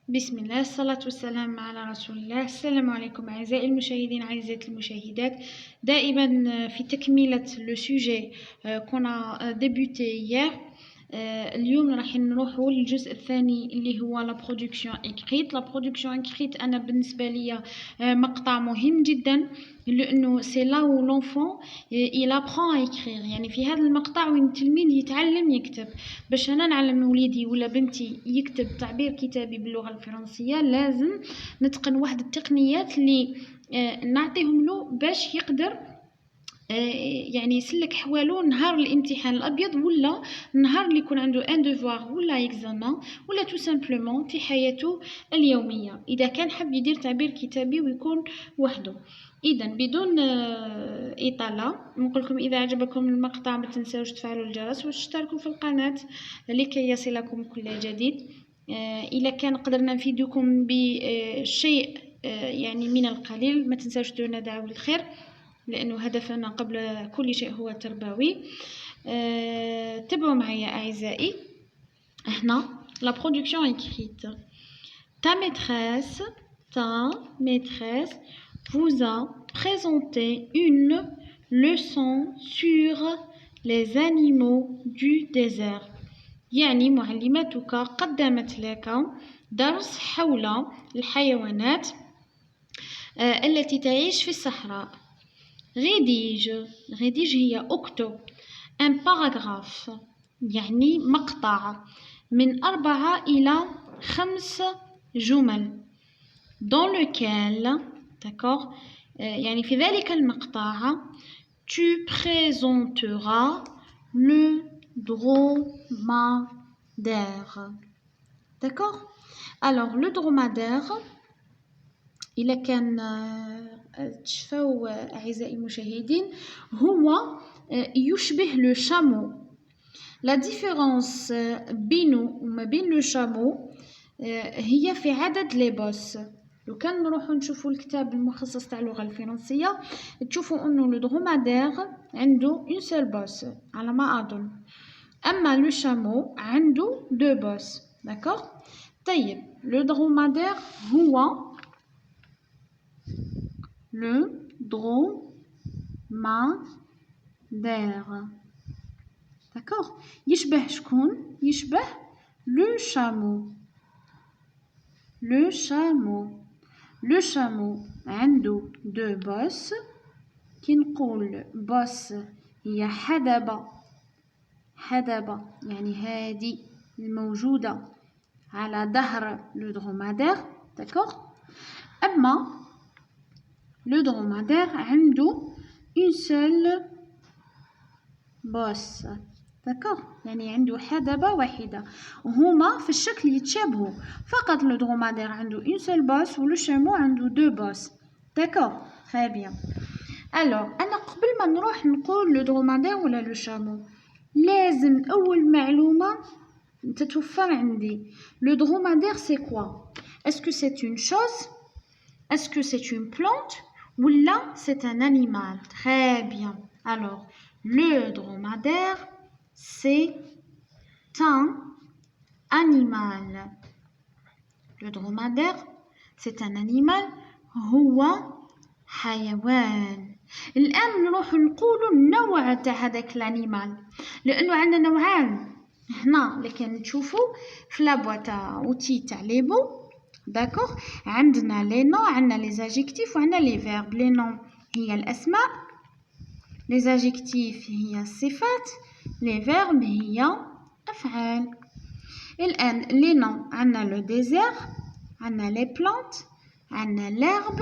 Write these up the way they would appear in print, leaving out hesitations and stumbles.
بسم الله الصلاة والسلام على رسول الله. السلام عليكم أعزائي المشاهدين أعزائي المشاهدات. دائما في تكملة لو سوجي كنا ديبوتي hier. اليوم راح نروحوا للجزء الثاني اللي هو لا برودكسيون إكريت. لا برودكسيون إكريت أنا بالنسبة لي مقطع مهم جدا، لأنه سي لا و لونفون il apprend à écrire. يعني في هذا المقطع وين التلميذ يتعلم يكتب. باش أنا نعلم وليدي ولا بنتي يكتب تعبير كتابي باللغة الفرنسية لازم نتقن واحد التقنيات اللي نعطيهم له باش يقدر يعني يسلك حوالو نهار الامتحان الابيض ولا نهار اللي يكون عنده ان دوفوار ولا اكزامان ولا تو سامبلومون في حياته اليوميه، اذا كان حاب يدير تعبير كتابي ويكون وحده. اذا بدون اطاله نقول لكم اذا عجبكم المقطع ما تنساوش تفعلوا الجرس وتشتركوا في القناه لكي يصلكم كل جديد. اذا كان قدرنا نفيدكم بشيء يعني من القليل ما تنساوش دعونا دعوة الخير، لأنه هدفنا قبل كل شيء هو تربوي. تابعوا معايا أعزائي. هنا la production écrite. Ta maîtresse vous a présenté une leçon sur les animaux du désert. يعني معلمتك قدمت لك درس حول الحيوانات التي تعيش في الصحراء. rédige هي اكتب un paragraphe يعني مقطع من 4 إلى 5 جمل dans lequel d'accord يعني في ذلك المقطع tu présenteras le dromadaire. d'accord. alors le dromadaire إلا كان تشفوا أعزائي المشاهدين هو يشبه لو شامو. لا ديفيرونس بينه وما بين لو شامو هي في عدد لي بوس. لو كان نروحوا نشوفوا الكتاب المخصص تاع اللغة الفرنسية تشوفوا انه لو درومادير عنده اون سول بوس على ما اظن، اما لو شامو عنده دو بوس. داكوغ. طيب لو درومادير هو le dromadaire. d'accord. يشبه شكون؟ يشبه le chameau عنده دو بوس. كي نقول بوس هي حدبة يعني هذه الموجودة على ظهر le dromadaire. d'accord. أما le dromadaire عنده une seule bosse. d'accord. يعني عنده حدبة واحدة وهما في الشكل يتشابهوا، فقط le dromadaire عنده une seule bosse و le chameau عنده deux bosses. d'accord. très bien. alors أنا قبل ما نروح نقول le dromadaire ولا le chameau لازم أول معلومة تتوفر عندي. le dromadaire c'est quoi؟ est-ce que c'est une chose؟ est-ce que c'est une plante ou là c'est un animal? très bien. alors le dromadaire c'est un animal. le dromadaire c'est un animal هو حيوان. الآن نروح نقولوا النوع تاع هذاك الانيمال، لأنه عندنا نوعان هنا لكن تشوفوا في لابواط اوتي تاع ليبو. d'accord. عندنا لي نو، عندنا لي زادجيكتيف وعندنا لي فيرب. لي نو هي الاسماء، لي زادجيكتيف هي الصفات، لي فيرب هي افعال. الان لي نو عندنا لو ديزير، عندنا لي بلانت، عندنا ليرب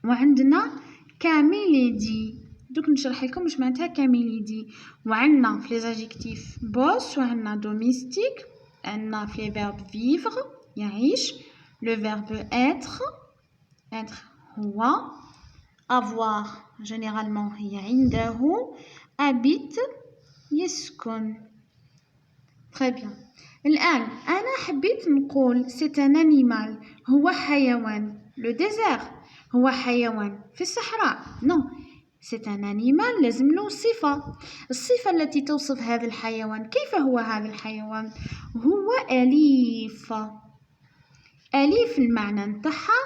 وعندنا كاميليدي. دوك نشرح لكم واش معناتها كاميليدي. وعندنا في لي زادجيكتيف بوس وعندنا دوميستيك، عندنا في لي فيرب فيفر يعيش، le verbe être هو، avoir généralement هي عنده، habite يسكن. très bien. الآن أنا حبيت نقول c'est un animal هو حيوان. le désert هو حيوان في الصحراء. non c'est un animal لازم له صفة. الصفة التي توصف هذا الحيوان. كيف هو هذا الحيوان؟ هو أليف أليف المعنى نتاعها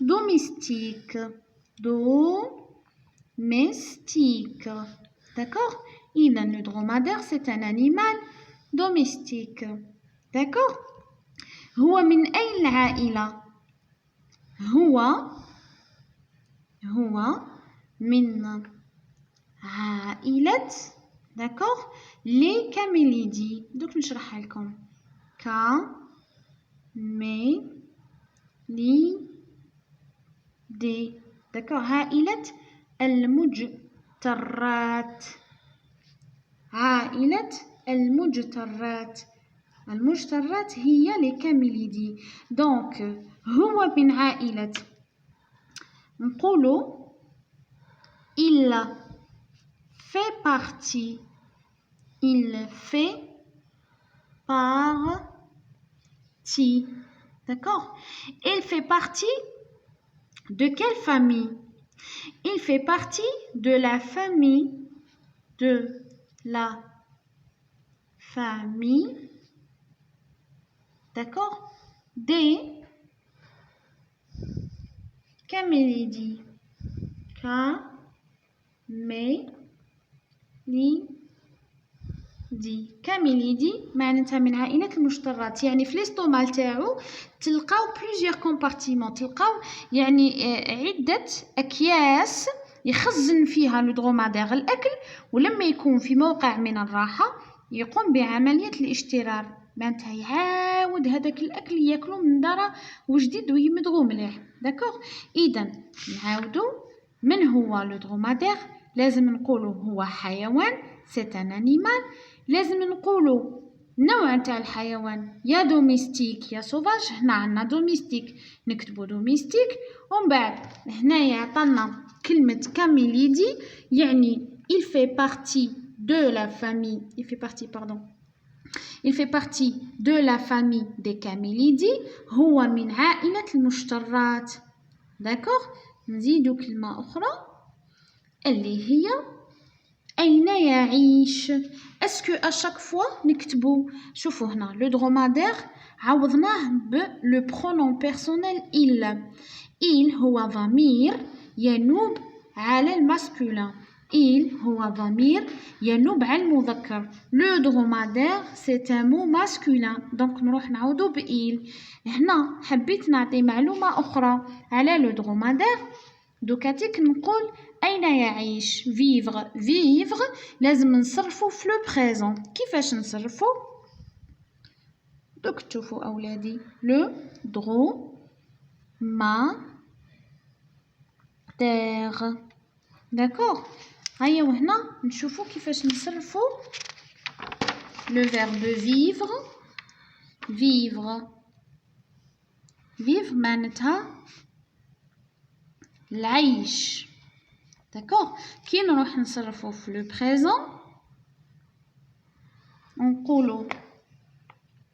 domestique domestique d'accord إذا le dromadaire c'est un animal domestique d'accord هو من أي العائلة هو من عائلة d'accord les camélidés دوك نشرحها لكم camélidés d'accord عائلة المجترات عائلة المجترات هي les camélidés donc هو من عائلة نقولوا il fait partie d'accord il fait partie de quelle famille il fait partie de la famille d'accord des camélidés camélidés معناتها من عائلة المجترات يعني في الاستومال تاعو تلقاو plusieurs compartiments تلقاو يعني عدة أكياس يخزن فيها لو درومادير الأكل ولما يكون في موقع من الراحة يقوم بعملية الاشترار معناتها يعاود هذاك الأكل ياكلو من دارة وجديد ويمضغو مليح داكوغ إذا نعاودو من هو لو درومادير لازم نقولو هو حيوان c'est un animal لازم نقولوا نوع تاع الحيوان يا دوميستيك يا سوفاج هنا عندنا دوميستيك نكتبوا دوميستيك ومن بعد هنايا عطانا كلمة camélidés يعني il fait partie de la famille il fait partie de la famille des camélidés هو من عائلة المجترات d'accord نزيدو كلمة أخرى اللي هي أين يعيش اسكو اشاك فوا نكتبو شوفوا هنا لو درomadaire عوضناه بلو برونون بيرسونيل il هو ضمير ينوب على الماسكولين il هو ضمير ينوب على المذكر لو dromadaire c'est un mot masculin دونك نروح نعوضو ب il هنا حبيت نعطي معلومة أخرى على لو dromadaire دوكاتيك نقول أين يعيش vivre لازم نصرفو في لو بريزون كيفاش نصرفو دوك تشوفوا أولادي لو dromadaire داكوغ هيا وهنا نشوفو كيفاش نصرفو لو فيرب vivre معناتها العيش d'accord كي نروح نصرفو في لو بريزون نقولو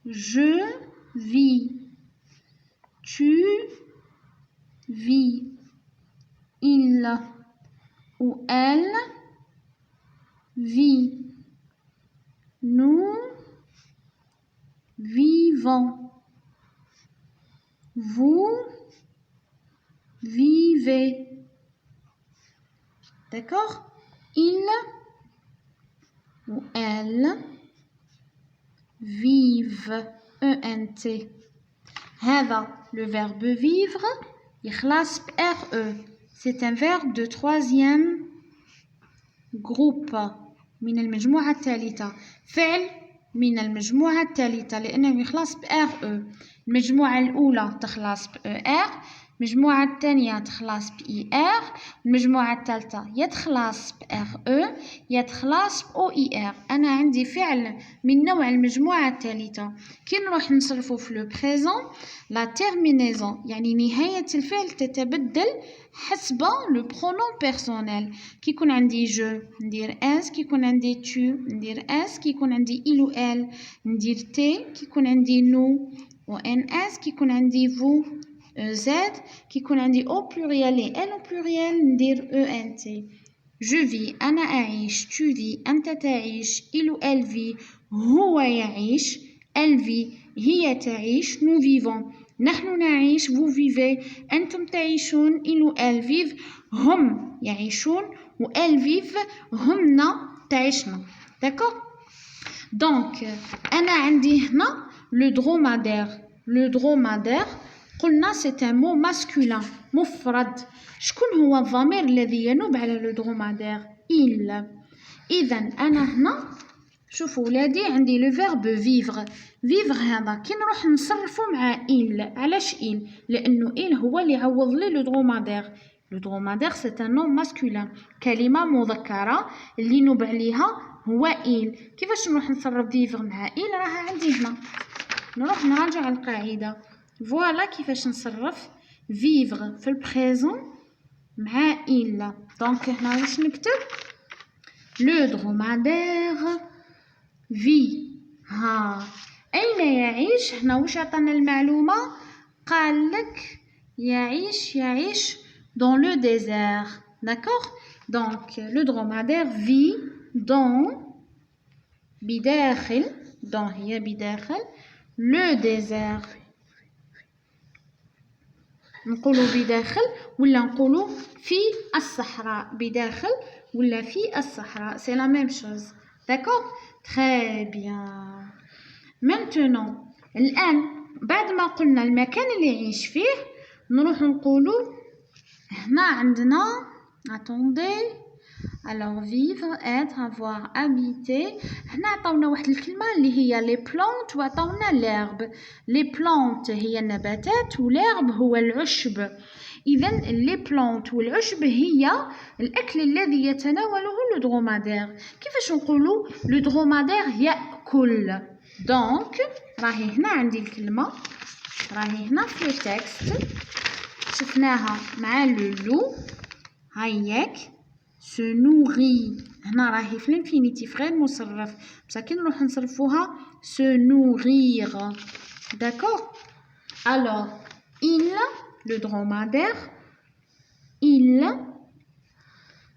je vis tu vis il ou elle vit nous vivons vous vivez d'accord il ou elle vivent ENT هذا le verbe vivre يخلص ب RE c'est un verbe de troisième groupe من المجموعة الثالثة فعل من المجموعة الثالثة لأنه يخلص ب RE المجموعة الأولى تخلص ب ER المجموعة الثانية تخلص ب ER المجموعة الثالثة يتخلص ب RE يتخلص ب OER أنا عندي فعل من نوع المجموعة الثالثة كي نروح نصرفه في لو بريزون لا تيرمينيزون يعني نهاية الفعل تتبدل حسب لو برونون بيرسونيل كي يكون عندي جو ندير اس كي يكون عندي تو ندير اس كي يكون عندي il ou elle ندير تي كي يكون عندي نو و ان اس كي يكون عندي فو Z كي يكون عندي au pluriel et elle au pluriel ندير ENT je vis أنا أعيش tu vis أنت تعيش il ou elle vit هو يعيش elle vit هي تعيش nous vivons نحن نعيش vous vivez أنتم تعيشون il ou elle vivent هم يعيشون و elles vivent هن تعيشن d'accord donc أنا عندي هنا le dromadaire قلنا c'est un mot masculin مفرد شكون هو الضمير الذي ينوب على le dromadaire il إذا أنا هنا شوفوا ولادي عندي لو فيرب فيفغ هذا كي نروح نصرفو مع إل علاش إل لأنه إل هو اللي يعوض لي لو درومادير سي ان نون ماسكولين كلمة مذكرة اللي نوب عليها هو إل كيفاش نروح نصرف فيفغ مع إل راها عندي هنا نروح نراجع القاعدة فوالا كيفاش نصرف فيفغ في البريزون مع إل دونك هنا واش نكتب لو درومادير في ها أين يعيش هنا واش عطانا المعلومة قالك يعيش dans le désert d'accord donc le dromadaire vit dans هي بداخل le désert نقولوا بداخل ولا نقولوا في الصحراء بداخل ولا في الصحراء c'est la même chose d'accord très bien maintenant الآن بعد ما قلنا المكان اللي يعيش فيه نروح نقولوا هنا عندنا attendez alors vivre être avoir habiter هنا عطاونا واحد الكلمة اللي هي les plantes وعطاونا l'herbe les plantes هي النباتات والherbe هو العشب إذا les plantes والعشب هي الأكل الذي يتناوله le dromadaire كيفاش نقولوا le dromadaire يأكل دونك راهي هنا عندي الكلمة راهي هنا في التكست شفناها مع لولو هاياك se nourrit هنا راهي في الانفينيتيف غير مصرف بصح كي نروح نصرفوها se nourrir d'accord alors il le dromadaire il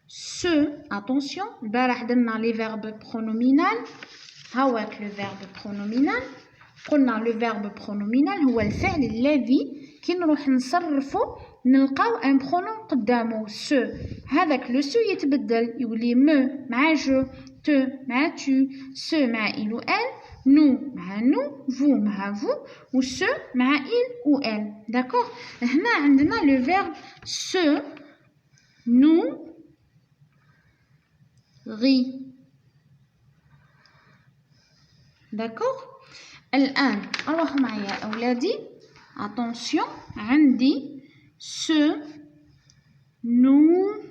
se attention البارح درنا لي فيرب برونومينال هاواك لو فيرب برونومينال قلنا لو فيرب برونومينال هو الفعل الذي كي نروح نصرفو نلقاو ان برونوم قدامه سو هذاك لو سو يتبدل يولي مو مع جو تو مع تو سو مع إل و إل نو مع نو فو مع فو و سو مع إل و إل داكوغ هنا عندنا لو فيرب سو نو غي داكوغ الآن روحوا معايا أولادي attention عندي se nourrir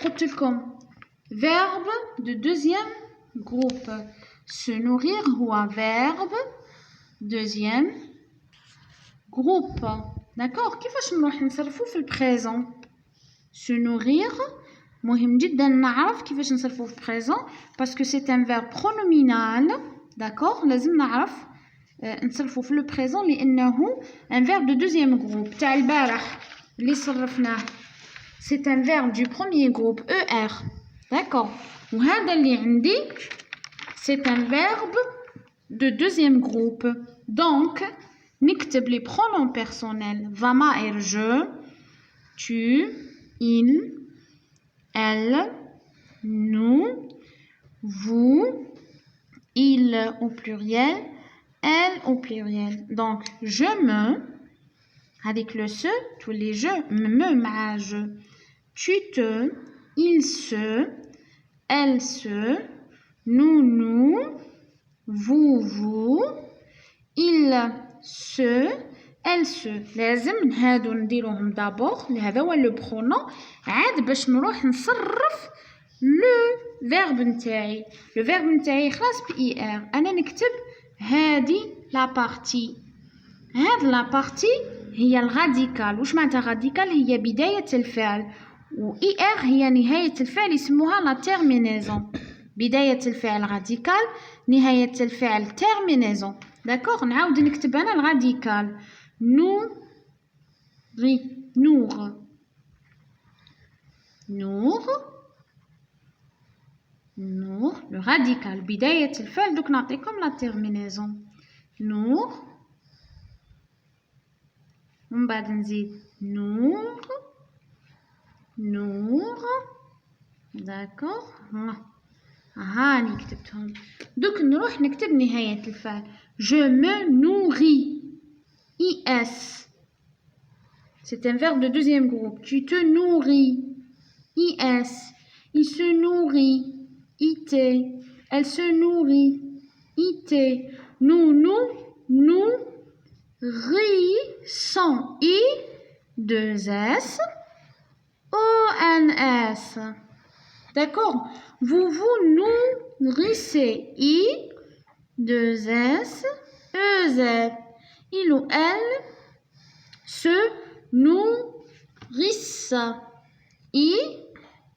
قلت لكم verbe de deuxième groupe se nourrir هو verbe deuxième groupe d'accord كيفاش نروح نصرفو في البريزون se nourrir مهم جدا نعرف كيفاش نصرفوه في بريزون باسكو سي ان فيرب برونومينال داكوغ لازم نعرف نصرفوه في لو بريزون لانه ان فيرب دو دوزيام جروب تاع البارح اللي صرفناه سي ان فيرب دو بروميير جروب او ار داكوغ وهذا اللي عندي سي ان فيرب دو دوزيام جروب دونك نكتب لي برونوم بيرسونيل ضمائر جو tu il elle nous vous il au pluriel elle au pluriel donc je me avec le se tous les je me مع je tu te il se elle se nous vous il se elle se لازم هادو نديروهم دابور لهذا هو لو برونون عاد باش نروح نصرف لو فيرب نتاعي لو فيرب نتاعي خلاص بي ار انا نكتب هادي لا بارتي هاد لا بارتي هي الغاديكال واش معناتها غاديكال هي بداية الفعل و اي ار هي نهاية الفعل يسموها لا تيرمينيزون بداية الفعل غاديكال نهاية الفعل تيرمينيزون داكوغ نعاود نكتب انا الغاديكال nour نور le radical بداية الفعل دوك نعطيكم la terminaison نور ومن بعد نزيد نور نور داكوغ هاني كتبتهم دوك نروح نكتب نهاية الفعل je me nourris IS c'est un verbe de deuxième groupe tu te nourris IS il se nourrit IT elle se nourrit IT nous nourrissons I 2S ONS d'accord vous vous nourrissez I 2S EZ il ou elle se nourrissent I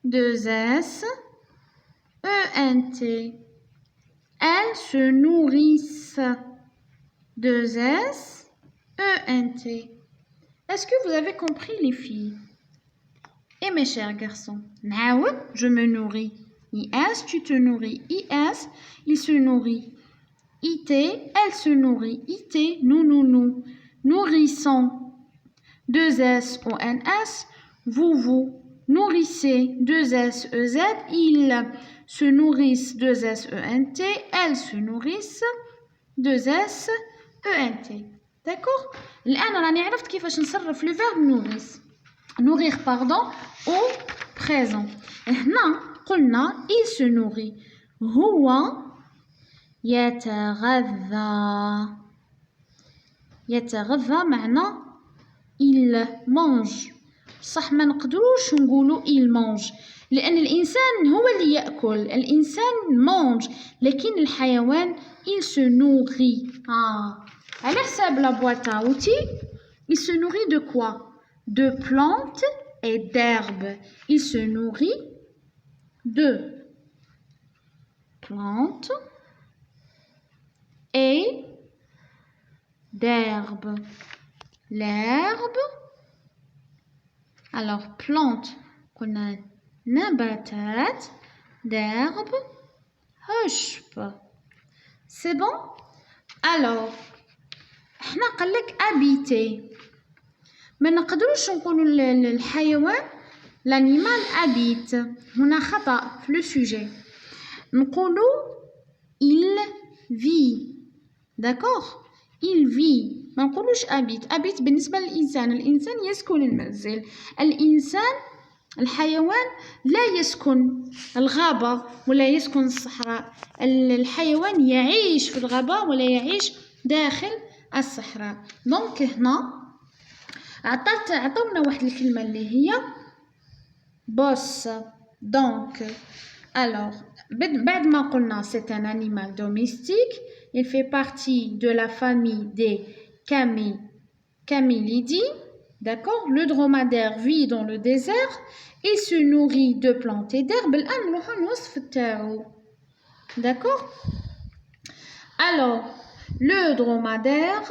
2S ENT elles se nourrissent 2S ENT. Est-ce que vous avez compris les filles? Et mes chers garçons, نعاود je me nourris IS tu te nourris IS il se nourrit IT elle se nourrit IT nous nourrissons 2S ONS vous nourrissez 2S EZ ils se nourrissent 2S ENT elles se nourrissent 2S ENT d'accord الآن راني عرفت كيفاش نصرف le verbe nourrir pardon au présent هنا قلنا il se nourrit هو يتغذى معنى il mange صح ما نقدروش نقولوا il mange لأن الإنسان هو اللي يأكل الإنسان mange لكن الحيوان il se nourrit على حساب la boîte à outils il se nourrit de quoi de plantes et d'herbes il se nourrit de plantes et d'herbes l'herbe alors plante قلنا نباتات d'herbe عشب c'est bon alors احنا قالك habiter ما نقدروش نقولوا الحيوان l'animal habite هنا خطأ في le sujet نقولوا il vit d'accord il vit ما نقولوش habite بالنسبة للإنسان الإنسان يسكن المنزل الإنسان الحيوان لا يسكن الغابة ولا يسكن الصحراء الحيوان يعيش في الغابة ولا يعيش داخل الصحراء دونك هنا عطونا واحد الكلمة اللي هي boss donc alors بعد ما قلنا c'est un animal domestique il fait partie de la famille des camélidés d'accord le dromadaire vit dans le désert il se nourrit de plantes et d'herbes الآن نروحو الوصف تاعو d'accord alors le dromadaire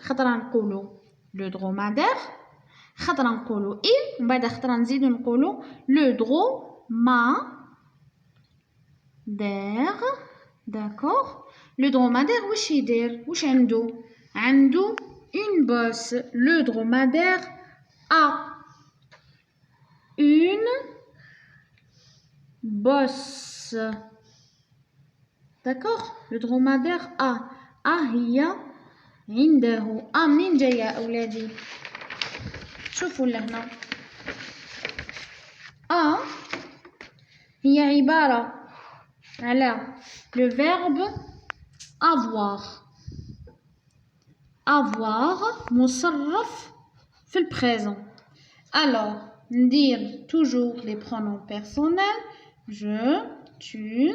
خطرا نقولوا le dromadaire خطرا نقولوا il ومن بعد خطرا نزيدو نقولوا le dromadaire d'accord le dromadaire واش يدير واش عنده une bosse le dromadaire a une bosse d'accord le dromadaire a هي عنده منين جايه اولادي شوفوا لهنا هي عباره على le verbe avoir مصرف في le présent alors ندير toujours les pronoms personnels je tu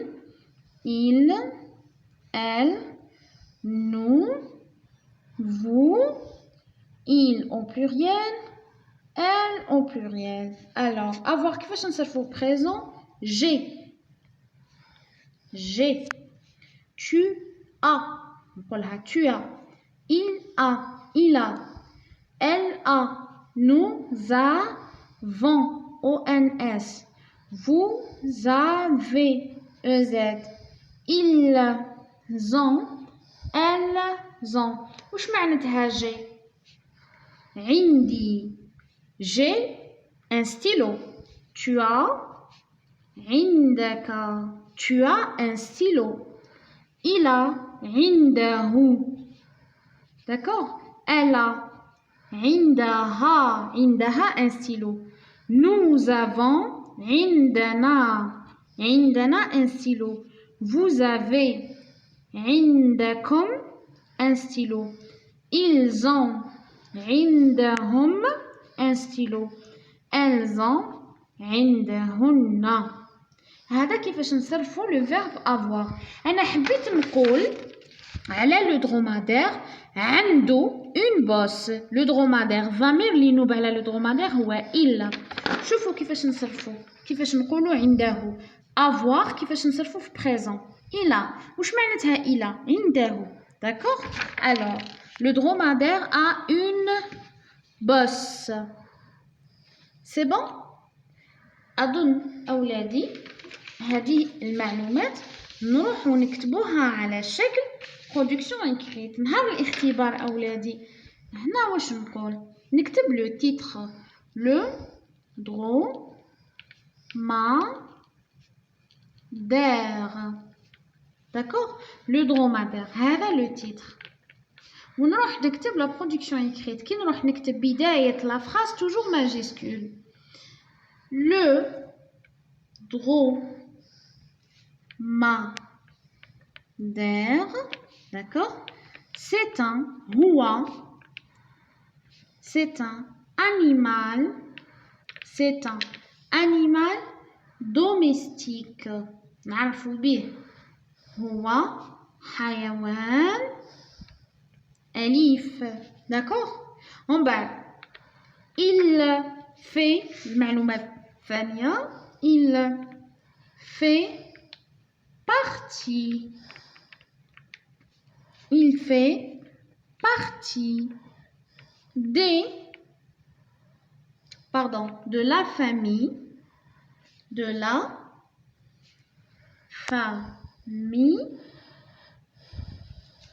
il elle nous vous il au pluriel elle au pluriel alors avoir كيفاش نصرفو présent j'ai tu as نقولها tu as il a elle a nous avons ONS vous avez, EZ, ils ont, elles ont. وش معناتها جي؟ عندي j'ai un stylo. Tu as عندك tu as un stylo. Il a عنده. D'accord? Elle a عندها un stylo. Nous avons عندنا un stylo. Vous avez عندكم un stylo. Ils ont عندهم un stylo. Elles ont عندهن. هذا كيفاش نصرفوا لو فيرب avoir. انا حبيت نقول على لو درomadaire عنده اون بوس. لو درomadaire ضمير اللي ينوب على لو درomadaire هو il. شوفوا كيفاش نصرفوا، كيفاش نقولوا عنده. avoir كيفاش نصرفوا في présent. il a. واش معناتها il a؟ عنده. D'accord? Alors, le dromadaire a une bosse. C'est bon؟ أظن أولادي هذه المعلومات نروح ونكتبوها على شكل production écrite. نهار الاختبار أولادي هنا واش نقول؟ نكتب le titre le dromadaire. D'accord? Le dromadaire هذا le titre. ونروح نكتب la production écrite. كي نروح نكتب بداية la phrase toujours majuscule. Le dromadaire, d'accord? C'est un animal domestique. نعرفوا به هو حيوان أليف. d'accord? En bas, il fait المعلومة الثانية il fait partie de la famille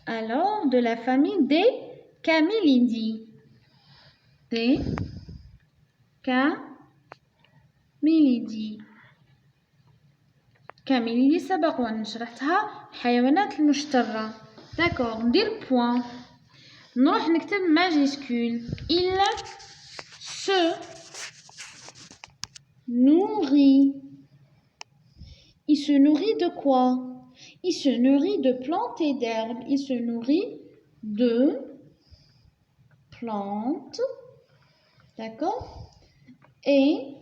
alors de la famille des camélidés. camélidés سبق وأن شرحتها حيوانات المشترة. d'accord. ندير point. نروح نكتب majuscule. il se nourrit. Il se nourrit de quoi? Il se nourrit de plantes et d'herbes. Il se nourrit de plantes, d'accord, et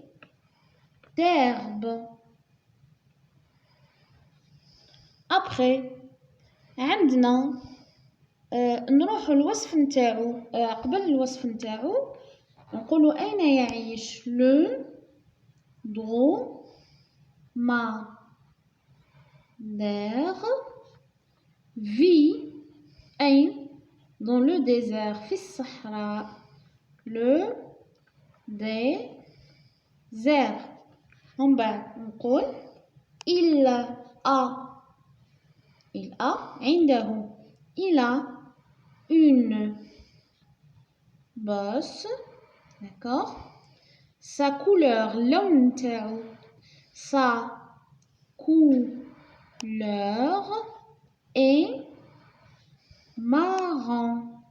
d'herbes. Après, عندنا نروح الوصف نتاعو. قبل الوصف نتاعو نقولوا أين يعيش. le dromadaire vit أين؟ dans le désert. في الصحراء. le désert. en bas نقول il a عنده. il a une bosse. d'accord. sa couleur اللون نتاعو. sa couleur est marron.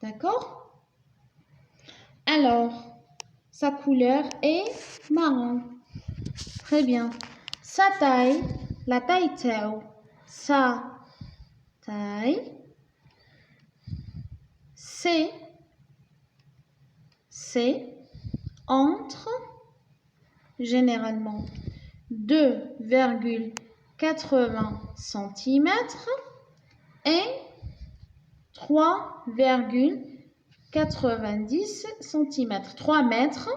d'accord. alors sa couleur est marron. très bien. sa taille, la taille تاعو. sa taille c'est entre généralement 2,80 cm et 3,90 cm. 3 mètres.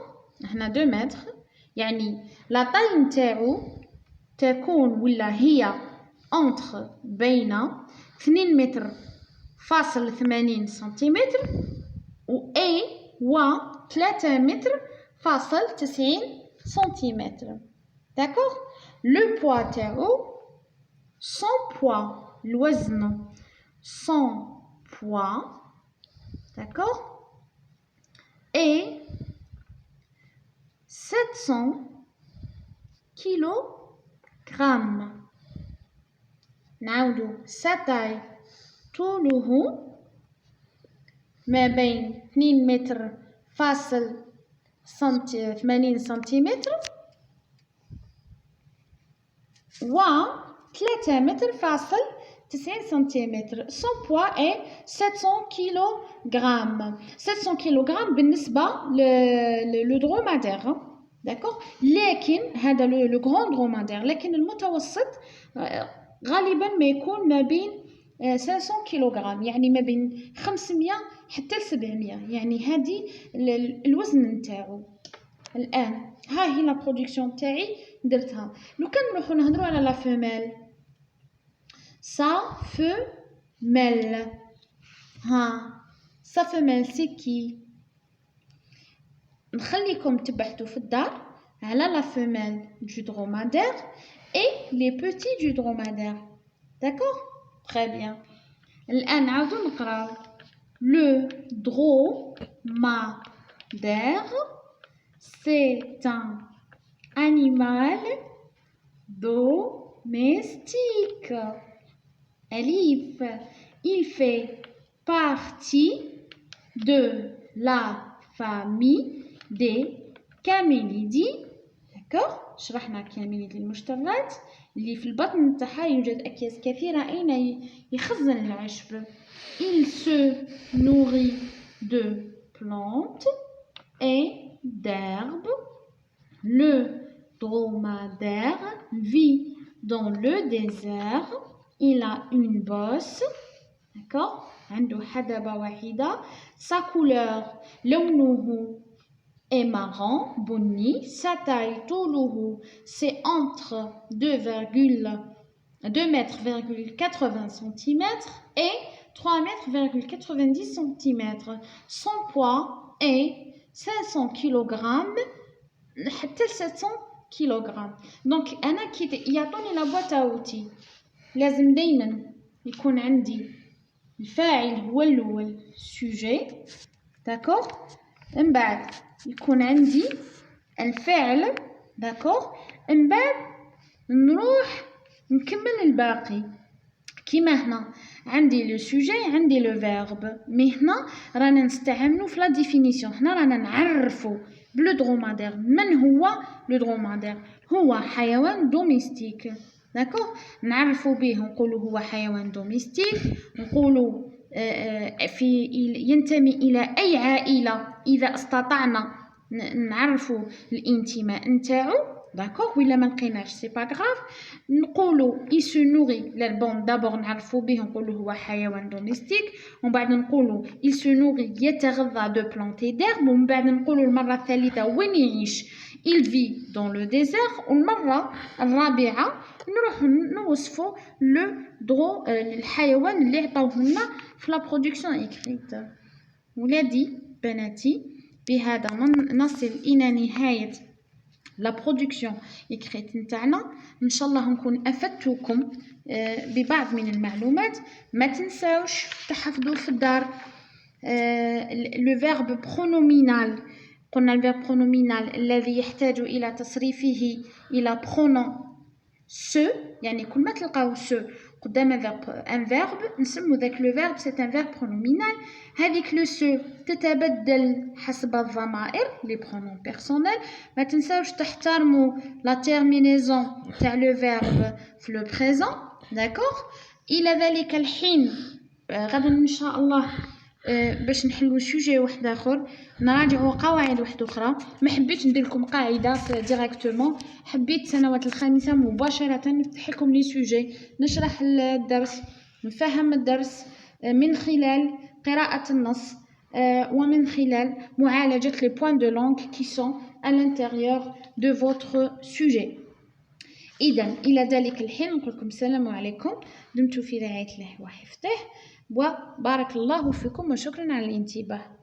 هنا 2 mètres. يعني la taille نتاعو تكون ولا هي entre بين 2 متر فاصل 80 سنتيمتر و 3 متر فاصل 90 سنتيمتر. داكوغ. لو بوا تاعو son poids الوزن son poids d'accord et 700 kilogrammes. نعاودو sa taille طوله ما بين 2 متر فاصل 80 سنتيمتر و 3 متر فاصل 90 سنتيمتر. son poids est 700 كيلوغرام. 700 كيلوغرام بالنسبة لو dromadaire. d'accord. لكن هذا لو grand dromadaire. لكن المتوسط غالبا ما يكون ما بين 500 كيلوغرام، يعني ما بين 500 حتى ل 700، يعني هذه الوزن نتاعو. الان ها هي لا برودكسيون تاعي درتها. لو كان نروحو نهضروا على لا فيميل، sa femelle. ها sa femelle سي كي؟ نخليكم تبحثوا في الدار على la femelle du dromadaire et les petits du dromadaire. d'accord. très bien. الآن نعاودو نقراو. le dromadaire c'est un animal domestique. أليف. il fait partie de la famille des camélidés. d'accord. شرحنا كاميليدي المشترات اللي في البطن تاعها يوجد أكياس كثيرة أين يخزن العشب. il se nourrit de plantes et d'herbes. le dromadaire vit dans le désert. il a une bosse. d'accord. عنده حدبة واحدة. sa couleur لونه est marron بني. sa taille طوله c'est entre 2 mètres 80 cm et 3 mètres 90 cm. son poids est 500 kg حتى 700 كيلوغرام. دونك انا كي يعطوني لا بواط اوتي لازم دائما يكون عندي الفاعل هو الاول سوجي. داكوغ. من بعد يكون عندي الفعل. داكوغ. من بعد نروح نكمل الباقي كيما هنا عندي لو سوجي عندي لو فيرب. مي هنا رانا نستعملو في لا ديفينيسيون. هنا رانا نعرفو بلو درomadaire. من هو لو درomadaire؟ هو حيوان دوميستيك. داكوغ. نعرفو به نقولو هو حيوان دوميستيك. نقولو في ينتمي الى اي عائله اذا استطعنا نعرفو الانتماء نتاعو. داكوغ. ولا ما لقيناش سي با غراف نقولو il se nourrit. لا بون دابور نعرفو به نقولو هو حيوان دوميستيك، ومن بعد نقولو il se nourrit يتغذى دو بلانتي ديرب، ومن بعد نقولو المره الثالثه وين يعيش il vit dans le désert، والمره الرابعه نروح نوصفو الحيوان اللي عطاوه لنا في لا برودكسيون ايكريت. ولادي بناتي بهذا نصل الى نهايه لا برودكسيون ايكريت نتاعنا. ان شاء الله نكون افدتكم ببعض من المعلومات. ما تنساوش تحفظوا في الدار لو فيرب برونومينال. قلنا الفيرب برونومينال الذي يحتاج الى تصريفه الى برونون سو، يعني كل ما تلقاو سو قدام ان فيرب نسمو ذاك لو فيرب سي ان فيرب برونومينال. هذيك لو سو تتبدل حسب الضمائر لي برونون بيرسونيل. ما تنساوش تحترموا لا تيرمينيزون تاع لو فيرب في لو بريزون. داكوغ. الى ذلك الحين غدا ان شاء الله باش نحلو سوجي واحد اخر، نراجعوا قواعد واحده اخرى. ما حبيتش ندير لكم قاعده ديريكتومون، حبيت السنوات الخامسه مباشره نفتح لكم لي سوجي، نشرح الدرس، نفهم الدرس من خلال قراءه النص ومن خلال معالجه لي بوين دو لونغ كي سون à l'intérieur de votre sujet. إذا إلى ذلك الحين نقول لكم السلام عليكم، دمتم في رعاية الله وحفظه، وبارك الله فيكم وشكرا على الانتباه.